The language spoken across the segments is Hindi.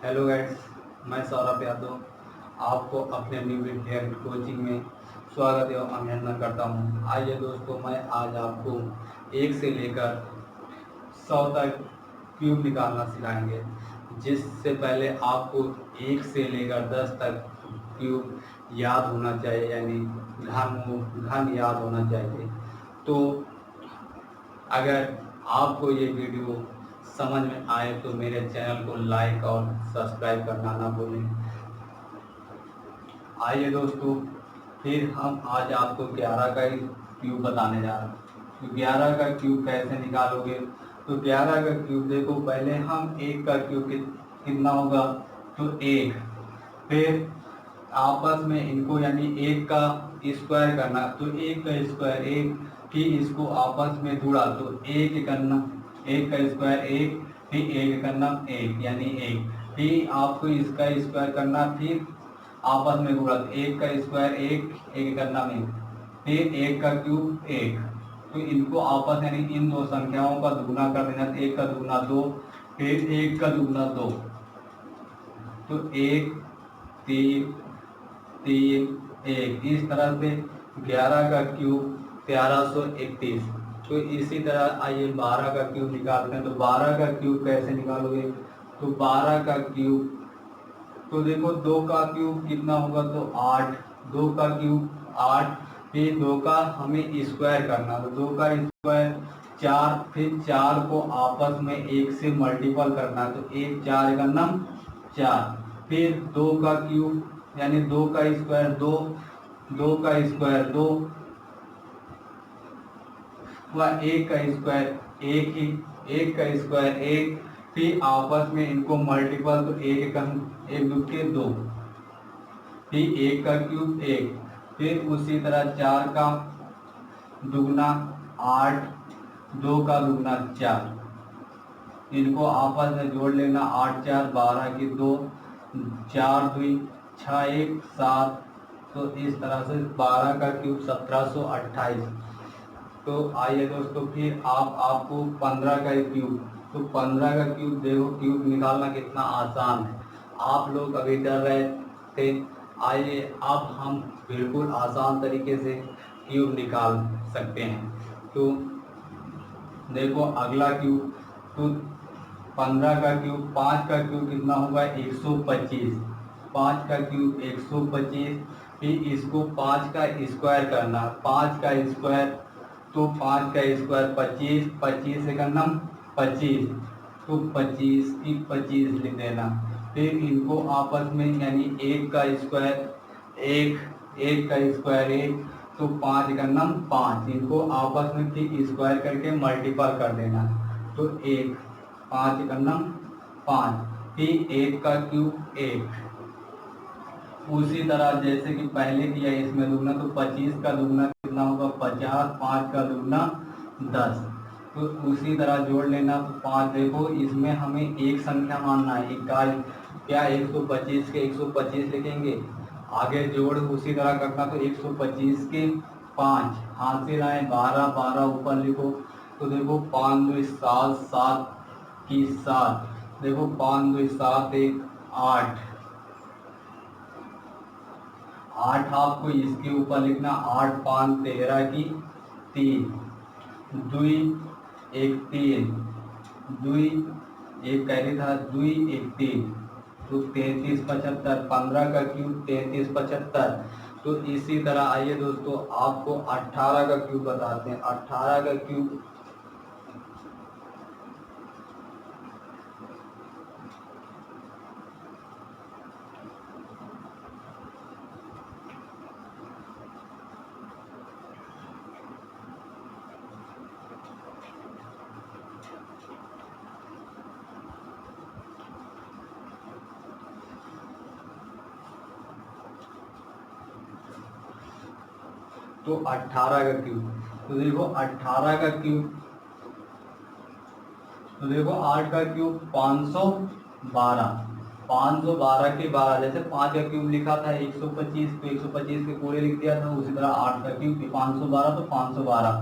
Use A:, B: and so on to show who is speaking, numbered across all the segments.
A: हेलो गाइड्स, मैं सौरभ यादव आपको अपने न्यू इंडियन कोचिंग में स्वागत एवं अभिनंदन करता हूं। आइए दोस्तों, मैं आज आपको 1 से लेकर 100 तक क्यूब निकालना सिखाएंगे। जिससे पहले आपको 1 से लेकर 10 तक क्यूब याद होना चाहिए, यानी घन याद होना चाहिए। तो अगर आपको ये वीडियो समझ में आए तो मेरे चैनल को लाइक और सब्सक्राइब करना ना भूलें। आइए दोस्तों, फिर हम आज आपको 11 का क्यूब बताने जा रहे हैं। तो 11 का क्यूब कैसे निकालोगे? तो 11 का क्यूब देखो, पहले हम 1 का क्यूब कितना होगा, तो 1। फिर आपस में इनको यानी 1 का स्क्वायर करना, तो 1 का स्क्वायर 1, फिर इसको आपस में जुड़ा तो 1 करना, 1 का स्क्वायर 1, फिर 1 करना 1 यानी 1, फिर आपको इसका स्क्वायर करना, फिर आपस में गुणा, 1 का स्क्वायर 1, 1 करना में, फिर 1 का क्यूब 1। तो इनको आपस यानी इन दो संख्याओं का दुगुना कर देना, 1 का दुगुना 2, फिर 1 का दुगुना 2, तो 1 3 3 1। इस तरह से 11 का क्यूब 1331। तो इसी तरह आइए 12 का क्यूब निकालते हैं। तो 12 का क्यूब कैसे निकालोगे? तो 12 का क्यूब, तो देखो 2 का क्यूब कितना होगा, तो 8, 2 का क्यूब 8, फिर 2 का हमें स्क्वायर करना, तो 2 का स्क्वायर 4, फिर 4 को आपस में 1 से मल्टीपल करना, तो 1 4 का नम 4, फिर 2 का क्यूब यानी 2 का स्क्वायर 2, 2 का स्क्वायर 2, 1 का स्क्वायर 1 ही, 1 का स्क्वायर 1, फिर आपस में इनको मल्टीपल, तो 1 का 1 2 के 2, फिर 1 का क्यूब 1, फिर उसी तरह 4 का दुगना 8, 2 का दुगना 4, इनको आपस में जोड़ लेना, 8 4 12 की 2, 4 2 6 1 7। तो इस तरह से 12 का क्यूब 1728। तो आइए दोस्तों, फिर आपको 15 का क्यूब, तो 15 का क्यूब देखो, क्यूब निकालना कितना आसान है। आप लोग अभी डर रहे थे, आइए अब हम बिल्कुल आसान तरीके से क्यूब निकाल सकते हैं। तो देखो अगला क्यूब, तो 15 का क्यूब, 5 का क्यूब कितना होगा, 125। 5 का क्यूब 125, फिर इसको 5 का स्क्वायर करना, 5 का स्क्वायर, तो 5 का स्क्वायर 25, 25 से करना 25, तो 25 की 25 लिख देना, फिर इनको आपस में यानी 1 का स्क्वायर 1, 1 का स्क्वायर 1, तो 5 का नम 5, इनको आपस में फिर स्क्वायर करके मल्टीपल कर देना, तो 1 5 का नम 5, फिर 1 का क्यूब 1। उसी तरह जैसे कि पहले किया इसमें दुगना, तो 25 का दुगना कितना होगा, 50, 5 का दुगना 10। तो उसी तरह जोड़ लेना, तो 5 देखो इसमें हमें एक संख्या मानना है, इकाई क्या 125 के 125 लिखेंगे, आगे जोड़ उसी तरह करना, तो 125 के 5 हाथ से लाए, 12 12 ऊपर लिखो, तो देखो 5 2 7 7 की 7, देखो 5 2 7 1 8, 8 आपको इसके ऊपर लिखना, 8 5 13 की 3, 2 1 3, 2 एक कैरी था, 2 1 3, तो 33 75। 15 का क्यूब 33 75। तो इसी तरह आइए दोस्तों, आपको 18 का क्यूब बताते हैं। 18 का क्यूब, तो 18 का क्यूब, तो देखो 18 का क्यूब, तो देखो 8 का क्यूब 512, 512 के 12, जैसे 5 का क्यूब लिखा था 125, तो 125 के पूरे लिख दिया था, उसी तरह 8 का क्यूब 512, तो 512,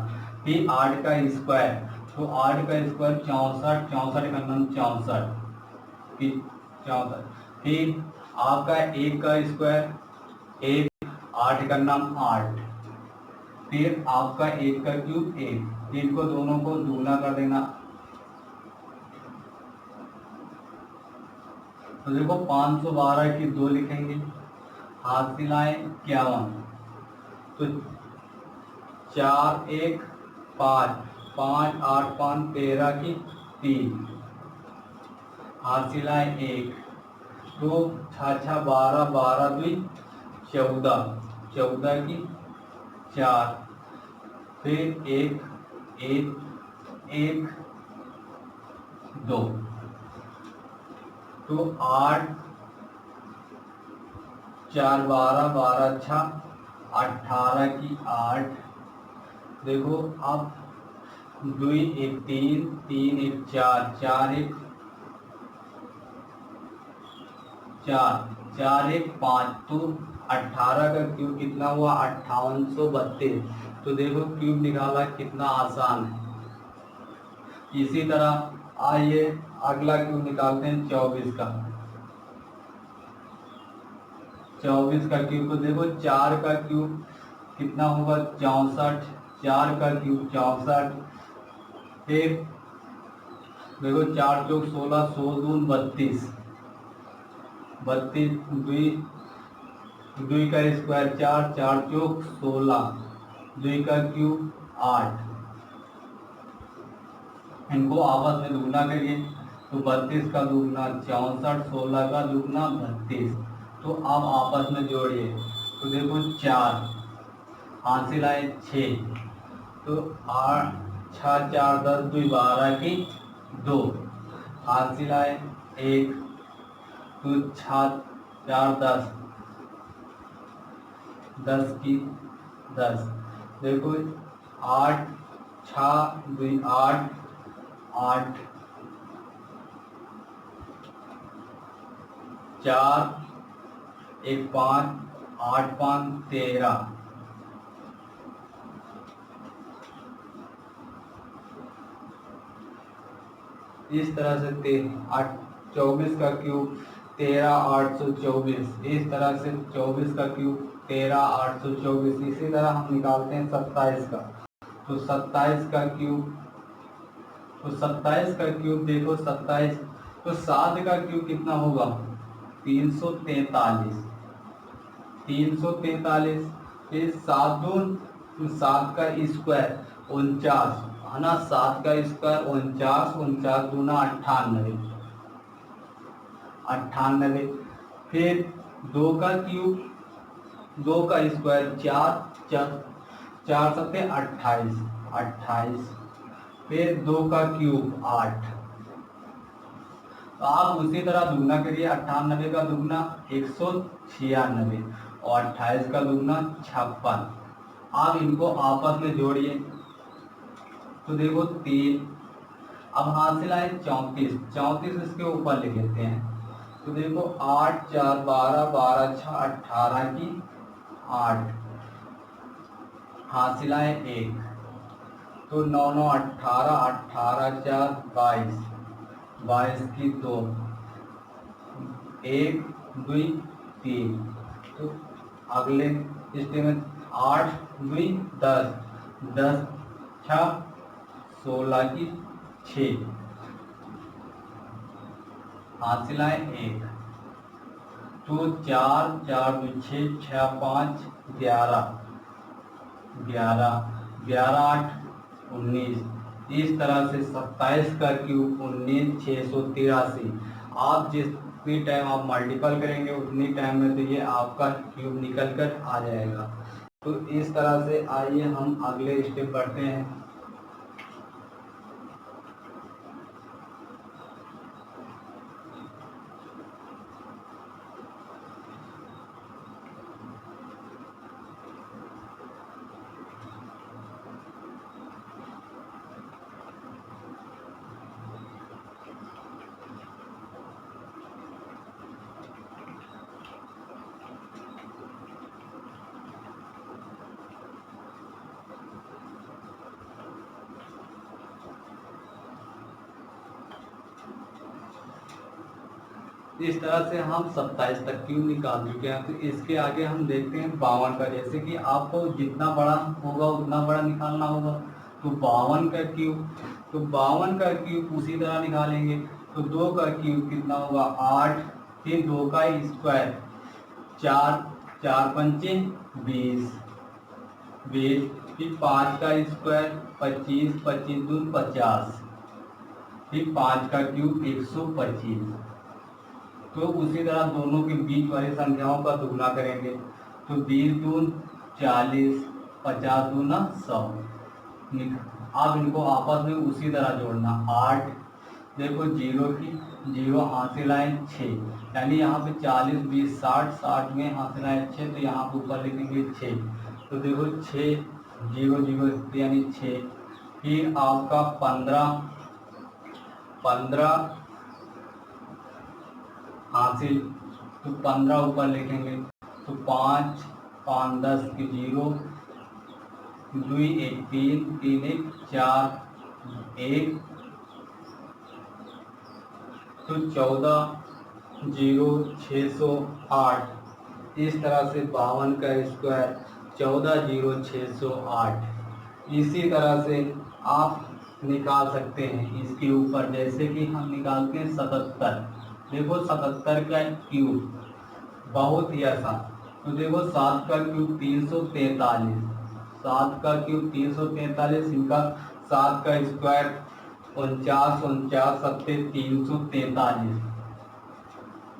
A: फिर 8 का स्क्वायर, तो 8 का स्क्वायर 64, 64 का नम 64, फिर 64। फिर आपका 1 का स्क्वायर 1, 8 का नाम 8, फिर आपका 1 का क्यूब 1, फिर इनको दोनों को दुगना कर देना। तो देखो 512 की 2 लिखेंगे, हाथ से लाए 51, तो 4 1 5, 5 8 5 13 की 3, हाथ से लाए 1, तो 6 6 12, 12 2 14, 14 की 4, फिर 1 1 1 2, तो 8 4 12, 12 6 18 की 8, देखो अब 2 1 3, 3 1 4, 4 1 4, 4 1 5, तो 18 का क्यूब कितना हुआ 5832। तो देखो क्यूब निकाला कितना आसान है। इसी तरह आइए अगला क्यूब निकालते हैं 24 का। 24 का क्यूब को देखो 4 का क्यूब कितना होगा 64, 4 का क्यूब 64, फिर देखो 4 चौक 16, 100 दून 32, 32 2 का स्क्वायर 4, 4 चौक 16, 2 का क्यूब 8, इनको आपस में दुगना करिए, तो 32 का दुगना 64, 16 का दुगना 32, तो अब आपस में जोड़िए, तो देखो 4, हासिल आए 6, तो 8 6 4 10 2 12 की 2, हासिल आए 1, तो 6 4 10, 10 की 10, देखो 8 6 2 8 8 4 1 5 8 5 13, इस तरह से 24 का क्यूब 13,824, इस तरह से 24 का क्यूब 13,824। इसी तरह हम निकालते हैं 27 का, तो 27 का क्यूब, तो 27 का क्यूब देखो 27, तो 7 का क्यूब कितना होगा 343, 343, फिर 7 दून, तो 7 का स्क्वायर 49 है ना, 7 का स्क्वायर 49, 49 दूना 98, 98, फिर 2 का क्यूब 2 का स्क्वायर 4, 4 सत्ते 28, 28, फिर 2 का क्यूब 8। तो आप उसी तरह दुगना करिए, 98 का दुगना 196 और 28 का दुगना 56। आप इनको आपस में जोड़िए, तो देखो 3, अब हासिल आए 34, 34 इसके ऊपर लिख लेते हैं, तो देखो 8 4 12, 12 6 18 की 8, हासिल आए 1, तो 9 9 18, 18 4 22, 22 की 2, 1 2 3, तो अगले स्टेप में 8 2 10, 10 6 16 की 6, हासिल आए 1, तो 4 4 2 6 6 5 11, 11 11 8 19, इस तरह से 27 का क्यूब 19,683। आप जिस भी टाइम आप मल्टीपल करेंगे उतनी टाइम में तो ये आपका क्यूब निकल कर आ जाएगा। तो इस तरह से आइए हम अगले स्टेप बढ़ते हैं। इस तरह से हम 27 तक क्यूब निकाल चुके हैं। तो इसके आगे हम देखते हैं 52 का। जैसे कि आपको जितना बड़ा होगा उतना बड़ा निकालना होगा। तो 52 का क्यूब, तो 52 का क्यूब उसी तरह निकालेंगे। तो 2 का क्यूब कितना होगा 8, फिर 2 का स्क्वायर 4, 4 पंचे 20, फिर 5 का स्क्वायर 25, 25 दूनी 50, फिर 5 का क्यूब 125। तो उसी तरह दोनों के बीच वाली संख्याओं का दुगना करेंगे। तो 20 दून 40, 50 दूना 100। अब इनको आपस में उसी तरह जोड़ना। 8 देखो 0 की 0 हासिल आए 6, यानी यहाँ पे 40, 20, 60, 60 में हासिल आए 6, तो यहाँ पे ऊपर लिखेंगे 6। तो देखो 6 0 0 यानी 6। फिर आपका 15 हासिल, तो 15 ऊपर लिखेंगे। तो 5 5 10 की 0, 2 1 3 3 1 4 1, तो 14 0 608। इस तरह से 52 का स्क्वायर 14 0 608। इसी तरह से आप निकाल सकते हैं इसके ऊपर। जैसे कि हम निकालते हैं 77। देखो 77 का क्यूब बहुत ही आसान। तो देखो 7 का क्यूब 343, 7 का क्यूब 343, इनका 7 का स्क्वायर 49, 49 सत्ते 343,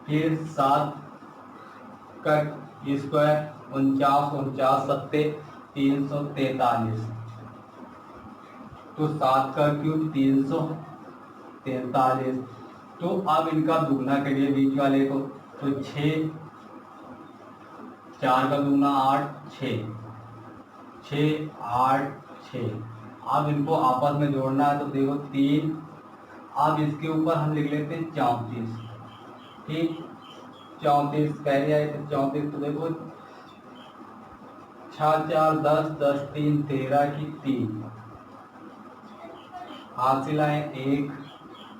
A: फिर 7 का स्क्वायर 49, 49 सत्ते 343, तो 7 का क्यूब 343। तो अब इनका दुगना करिए बीच वाले को। तो 6, 4 का दुगना 8, 6, 6 8 6। अब इनको आपस में जोड़ना है। तो देखो 3, अब इसके ऊपर हम लिख लेते हैं 34। ठीक, 34 पहले आए थे 34। तो देखो 6 4 10, 10 3 13 की 3, हासिल आए 1,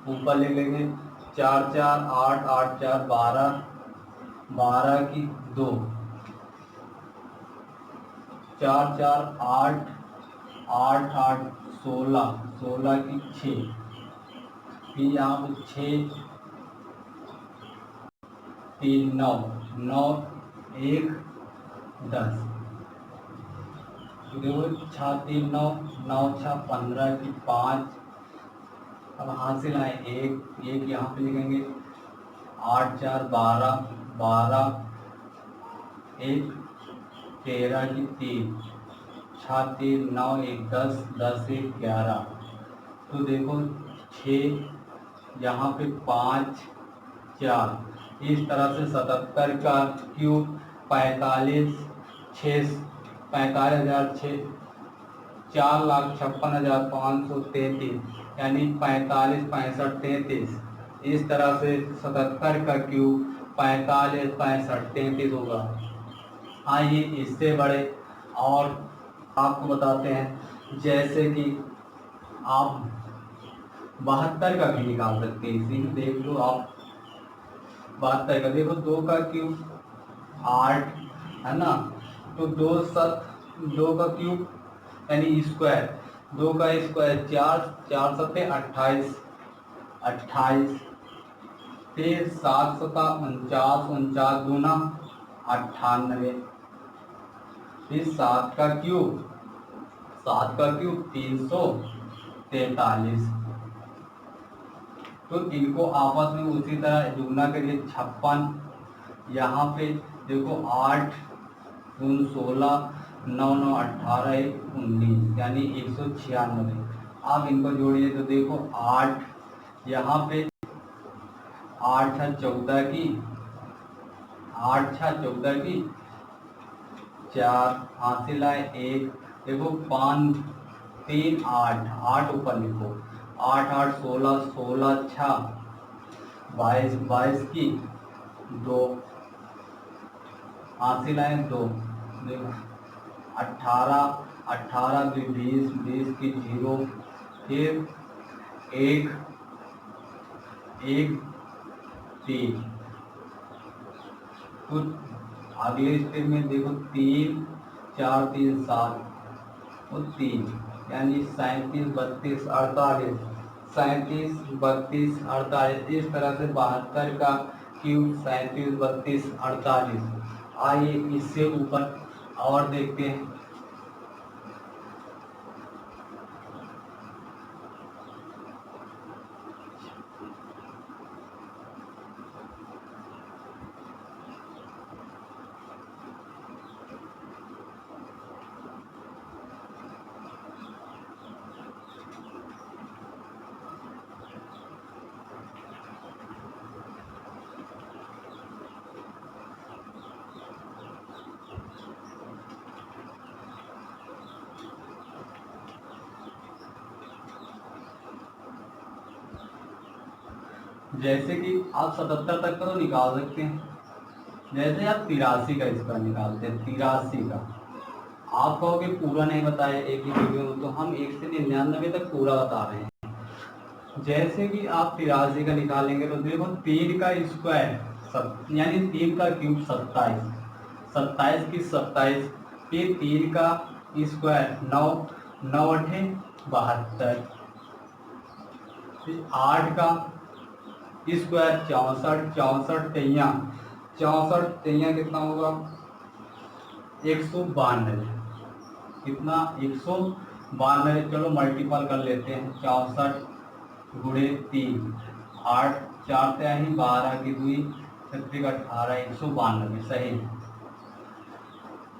A: ऊपर लिख लेंगे 4 4 8, 8 4 12, 12 की 2, 4 4 8, 8 8 16, 16 की 6, फिर यहाँ पे 6 3 9, 9 1 10। तो देखो 6 3 9, 9 6 15 की 5। अब हासिल आए 1, 1 यहाँ पे लिखेंगे 8 4 12, 12 1 13 की 3, 6 3 9 1 10, 10 1 11। तो देखो 6 यहाँ पे 5 4। इस तरह से 77 का क्यूब 45 6 45,006 4,56,533, यानी 45 65 33। इस तरह से 77 का क्यूब 45 65 33 होगा। आइए इससे बड़े और आपको बताते हैं। जैसे कि आप 72 का भी निकाल सकते हैं। इसी में देख लो आप 72 का। देखो 2 का क्यूब 8 है ना, तो 2 का क्यूब यानी स्क्वायर, 2 का स्क्वायर 4, 4 सत्ते 28, 28, फिर 7 सता 49, 49 दूना 98, फिर 7 का क्यूब 343। तो इनको आपस में उसी तरह दुगना करिए। 56, यहाँ पे देखो 8 दून 16, 9 9 18 1 19, यानी 196। अब इनको जोड़िए। तो देखो 8 यहाँ पे 8 6 14 की, 8 6 14 की 4, हासिल आए 1। देखो 5 3 8, 8 ऊपर लिखो 8 8 16, 16 6 22, 22 की 2, हासिल आए 2। देखो 18 18 की 20, 20 की 0, फिर 1 1 3, तो अगले स्टेप में देखो 3 4 3 7 और 3 यानी 37 32 48 37 32 48 इस तरह से 72 का क्यूब 37 32 48। आइए इससे ऊपर और देखते हैं। जैसे कि आप 77 तक का तो निकाल सकते हैं। जैसे आप 83 का स्क्वायर निकालते हैं, 83 का आप कहोगे पूरा नहीं बताया एक ही वीडियो में, तो हम 1 से 99 तक पूरा बता रहे हैं। जैसे कि आप 83 का निकालेंगे तो देखो 3 का स्क्वायर यानी 3 का क्यूब 27, 27 की 27, फिर 3 का स्क्वायर 9, 9 8 72, फिर 8 का स्क्वायर 64, 64 तैया 64 तैया कितना होगा 192, कितना 192। चलो मल्टीपल कर लेते हैं, 64 गुणे 3 8 4 त्याही 12 की 2 छत्तीस 18 192 सही है।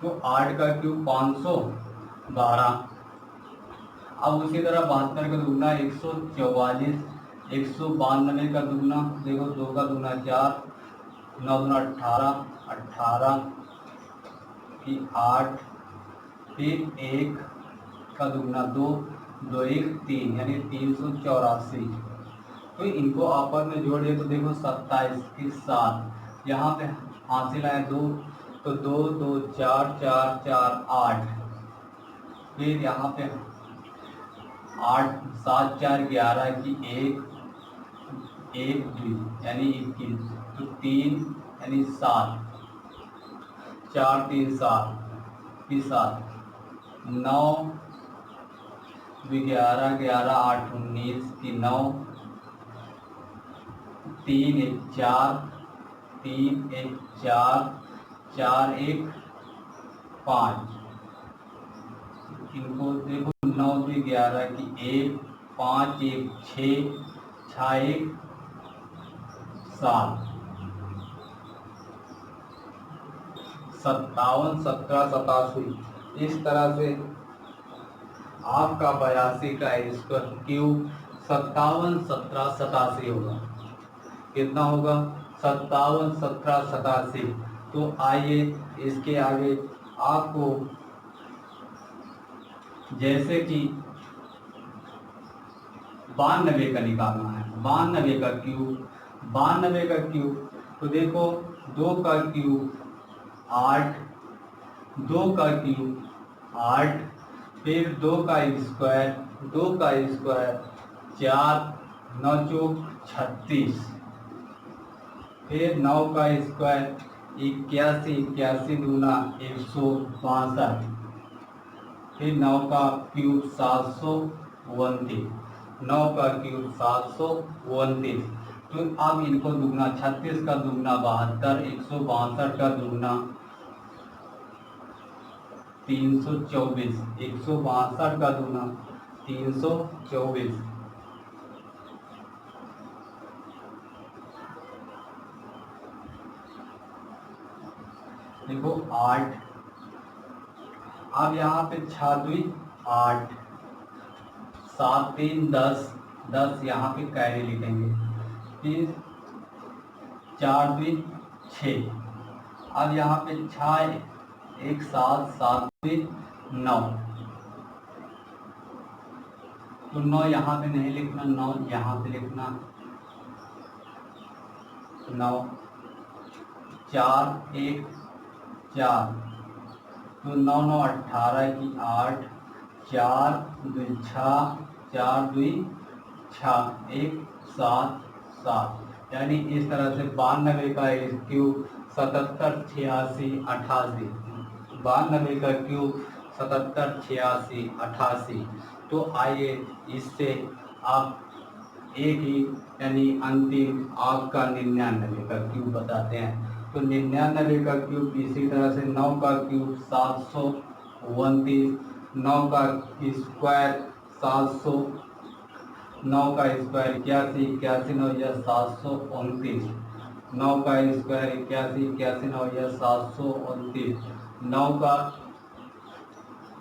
A: तो 8 का क्यूब 512। अब उसी तरह 72 का दुगना 144, 192 का दुगना देखो 2 का दुगना 4, 9 दुगना 18, 18 की 8, फिर 1 का दुगना 2, 2 1 3 यानी 384। तो इनको आपस में जोड़िए तो देखो 27 की 7, यहाँ पे हासिल आए 2 तो 2 2 4 4 4 8, फिर यहाँ पे 8 7 4 11 की 1 1 2 यानी 21, तो 3 यानी 7 4 3 7 की 7, 9 11 11 8 19 की 9, 3 1 4 3 1 4 4 1 5। इनको देखो 9 से 11 की 1 5 1 6 6 1 7, 57 17 87। इस तरह से आपका 82 का स्क्वायर क्यूब 57 17 87 होगा। कितना होगा 57 17 87। तो आइए इसके आगे आपको जैसे कि 92 का निकालना है, 92 का क्यूब, 92 का क्यूब तो देखो 2 का क्यूब 8, 2 का क्यूब 8, फिर 2 का स्क्वायर 2 का स्क्वायर 4 9 चौक 36, फिर 9 का स्क्वायर 81, 81 दूना 162, फिर 9 का क्यूब 729, 9 का क्यूब 729। तो अब इनको दुगना 36 का दुगना 72, 162 का दुगना 324, 162 का दुगना 324। देखो 8, अब यहाँ पे 6 2 8, 7 3 10, 10 यहाँ पे कैरी लिखेंगे, फिर 4 2 6। अब यहाँ पे 6 1 7 7 2 9, तो 9 यहाँ पे नहीं लिखना, 9 यहाँ पे लिखना, 9 4 1 4, तो 9 9 18 की 8, 4 2 6 4 2 6 1 7 7 यानी इस तरह से 92 का क्यूब 77 86 88, 92 का क्यूब 77 86 88। तो आइए इससे आप एक ही यानी अंतिम आपका 99 का क्यूब बताते हैं। तो 99 का क्यूब इसी तरह से 9 का क्यूब 729, 9 का स्क्वायर 700, 9 का स्क्वायर 81, 81 9 या 729, 9 का स्क्वायर 81, 81 9 या 729, 9 का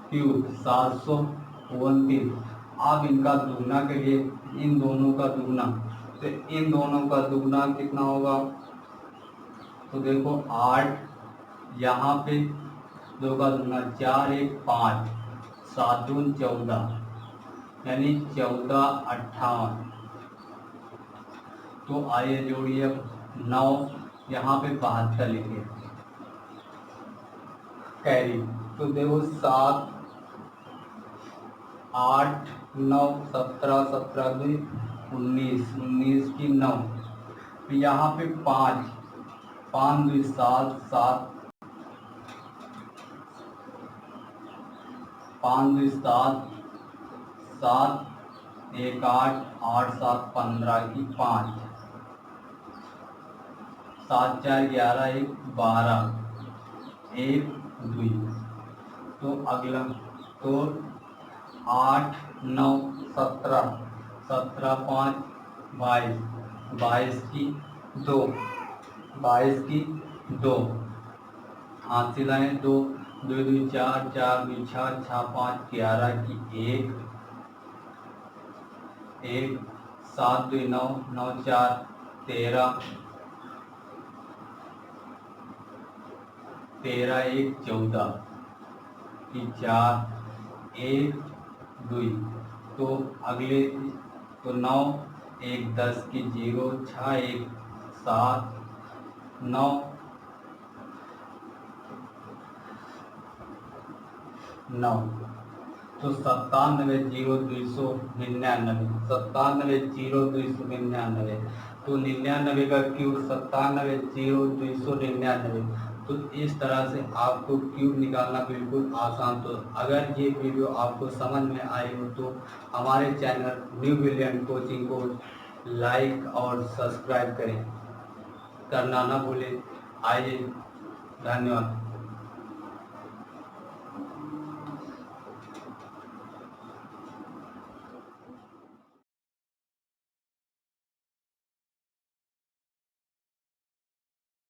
A: क्यूब 729। अब इनका दुगना के लिए इन दोनों का दुगना, तो इन दोनों का दुगना कितना होगा? तो देखो 8, यहाँ पे 2 का दुगना 4 1 5, 7 दून 14, यानी 14 58। तो आइए जोड़िए 9, यहाँ पे 72 लिखे कैरी। तो देखो 7 8 9 17 17 2 19, 19 की 9, यहाँ पे 5 5 2 7 7, 5 2 7 7 1 8 8 7 15 की 5, 7 4 11 1 12 1 2। तो अगला तो 8 9 17 17 5 22, 22 की 2, 22 की 2, हाथ सिलाएँ 2 2 2 4 4 2 6 6 5 11 की 1 1, 7 2 9 9 4 13 13 1 14 की 4 1 2। तो अगले तो 9 1 10 की 0 6 1 7 9 9। तो 97 0 299, 97 0 299। तो 99 का क्यूब 97 0 299। तो इस तरह से आपको क्यूब निकालना बिल्कुल आसान। तो अगर ये वीडियो आपको समझ में आई हो तो हमारे चैनल न्यू ब्रिलियंट कोचिंग को लाइक और सब्सक्राइब करें, करना ना भूलें। आइए, धन्यवाद।